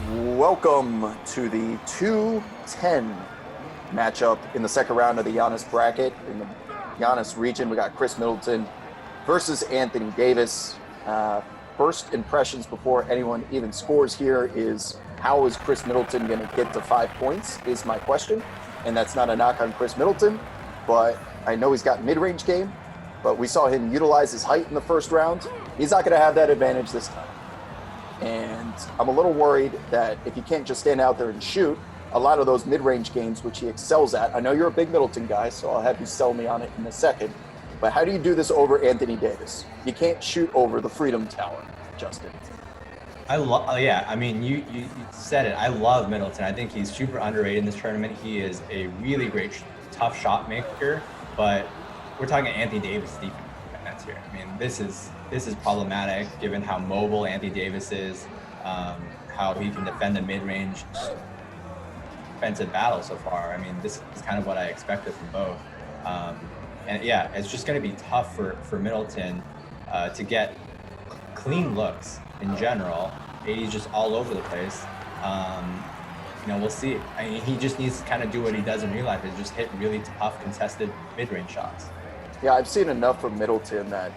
Welcome to the 2-10 matchup in the second round of the Giannis bracket. In the Giannis region, we got Khris Middleton versus Anthony Davis. First impressions before anyone even scores here is, how is Khris Middleton going to get to 5 points is my question. And that's not a knock on Khris Middleton, but I know he's got mid-range game, but we saw him utilize his height in the first round. He's not going to have that advantage this time. And I'm a little worried that if he can't just stand out there and shoot, a lot of those mid-range games, which he excels at. I know you're a big Middleton guy, so I'll have you sell me on it in a second. But how do you do this over Anthony Davis? You can't shoot over the Freedom Tower, Justin. Yeah, I mean, you said it. I love Middleton. I think he's super underrated in this tournament. He is a really great, tough shot maker, but we're talking Anthony Davis defense here. I mean, this is problematic given how mobile Anthony Davis is, how he can defend the mid-range defensive battle so far. I mean, this is kind of what I expected from both. And yeah, it's just going to be tough for Middleton to get clean looks in general. AD's just all over the place. We'll see. I mean, he just needs to kind of do what he does in real life, is just hit really tough, contested mid-range shots. Yeah, I've seen enough from Middleton that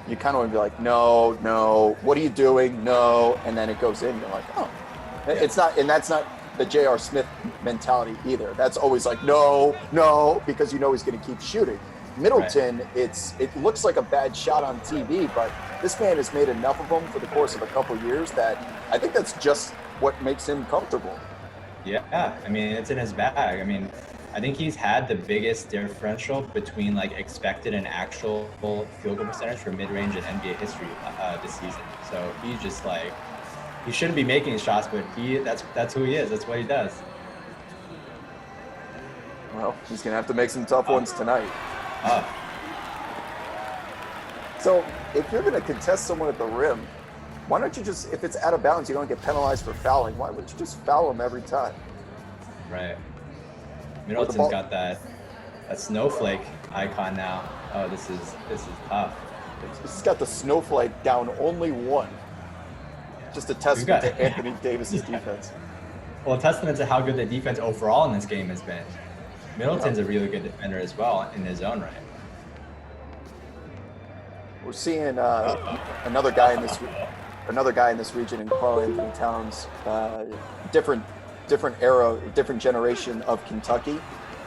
you kind of want to be like, no, what are you doing? No, and then it goes in. You're like, oh, yeah. It's not, and that's not the J.R. Smith mentality either. That's always like, no, because you know he's going to keep shooting. Middleton, right. It looks like a bad shot on TV, but this man has made enough of them for the course of a couple of years that I think that's just what makes him comfortable. Yeah, I mean, it's in his bag. I mean, I think he's had the biggest differential between like expected and actual field goal percentage for mid-range in NBA history this season. So he's just like, he shouldn't be making these shots, but that's who he is. That's what he does. Well, he's gonna have to make some tough ones tonight. So if you're gonna contest someone at the rim, why don't you just, if it's out of bounds, you don't get penalized for fouling. Why would you just foul him every time? Right. Middleton's got that snowflake icon now. Oh, this is tough. He's got the snowflake down only one. Just a testament to Anthony Davis's defense. Well, a testament to how good the defense overall in this game has been. Middleton's a really good defender as well in his own right. We're seeing another guy in this region in Karl Anthony Towns. Different era, different generation of Kentucky,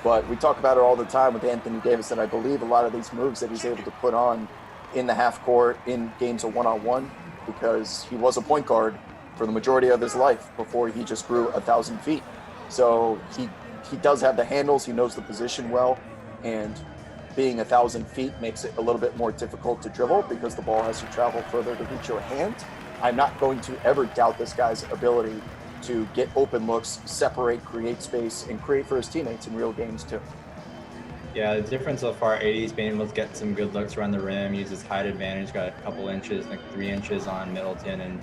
but we talk about it all the time with Anthony Davis, and I believe a lot of these moves that he's able to put on in the half court in games of one-on-one, because he was a point guard for the majority of his life before he just grew 1,000 feet. So he does have the handles, he knows the position well, and being 1,000 feet makes it a little bit more difficult to dribble because the ball has to travel further to reach your hand. I'm not going to ever doubt this guy's ability to get open looks, separate, create space, and create for his teammates in real games too. Yeah, the difference so far, AD's been able to get some good looks around the rim, use his height advantage, got a couple inches, like 3 inches on Middleton, and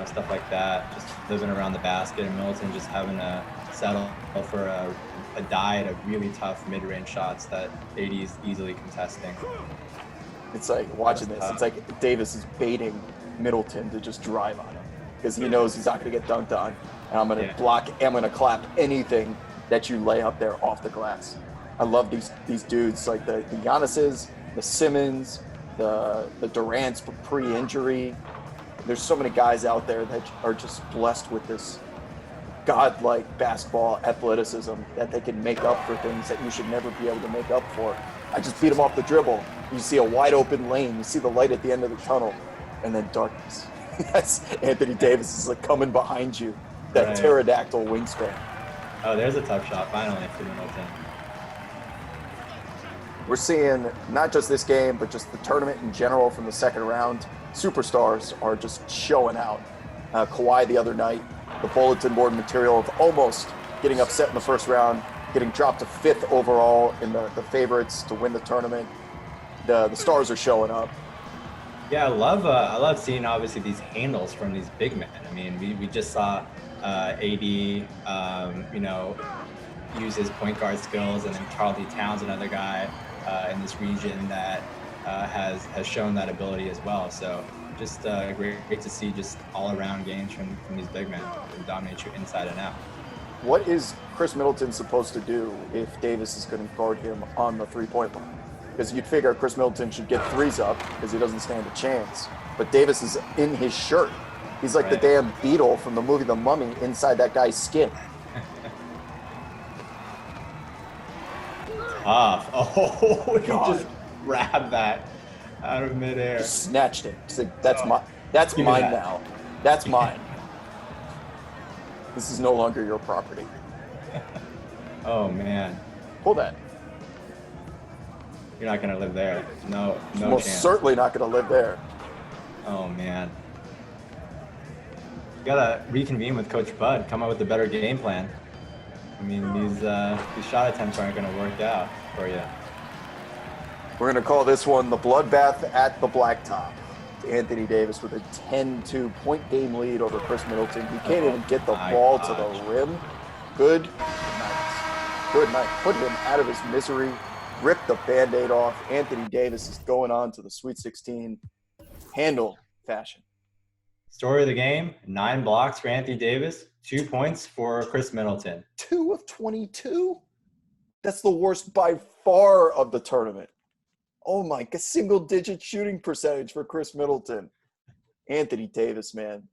stuff like that, just living around the basket, and Middleton just having to settle for a diet of really tough mid-range shots that AD is easily contesting. It's like watching this, it's like Davis is baiting Middleton to just drive on him, because he knows he's not going to get dunked on, and I'm going to block, I'm going to clap anything that you lay up there off the glass. I love these dudes, like the Giannis's, the Simmons, the Durant's pre-injury. There's so many guys out there that are just blessed with this godlike basketball athleticism that they can make up for things that you should never be able to make up for. I just beat him off the dribble. You see a wide open lane, you see the light at the end of the tunnel, and then darkness. Yes, Anthony Davis is like coming behind you, that pterodactyl wingspan. Oh, there's a tough shot finally for Middleton. We're seeing not just this game, but just the tournament in general from the second round. Superstars are just showing out. Kawhi the other night, the bulletin board material of almost getting upset in the first round, getting dropped to 5th overall in the favorites to win the tournament. The stars are showing up. Yeah, I love seeing obviously these handles from these big men. I mean, we just saw AD, use his point guard skills, and then Karl Anthony Towns, another guy in this region that has shown that ability as well. So just great to see just all around games from these big men who dominate you inside and out. What is Khris Middleton supposed to do if Davis is going to guard him on the three-point line? Because you'd figure Khris Middleton should get threes up because he doesn't stand a chance. But Davis is in his shirt. He's like the damn beetle from the movie The Mummy inside that guy's skin. Tough. Oh, he just grabbed that out of midair. Just snatched it. That's mine now. That's mine. This is no longer your property. Oh man. Pull that. You're not gonna live there. No Most chance. certainly not going to live there. Oh man. You gotta reconvene with Coach Bud. Come up with a better game plan. I mean, these shot attempts aren't gonna work out for you. We're going to call this one the bloodbath at the blacktop. Anthony Davis with a 10-2 point game lead over Khris Middleton. He can't even get the ball to the rim. Good night. Good night. Put him out of his misery. Rip the Band-Aid off. Anthony Davis is going on to the Sweet 16. Handle fashion. Story of the game, 9 blocks for Anthony Davis, 2 points for Khris Middleton. 2 of 22? That's the worst by far of the tournament. Oh my, single-digit shooting percentage for Khris Middleton. Anthony Davis, man.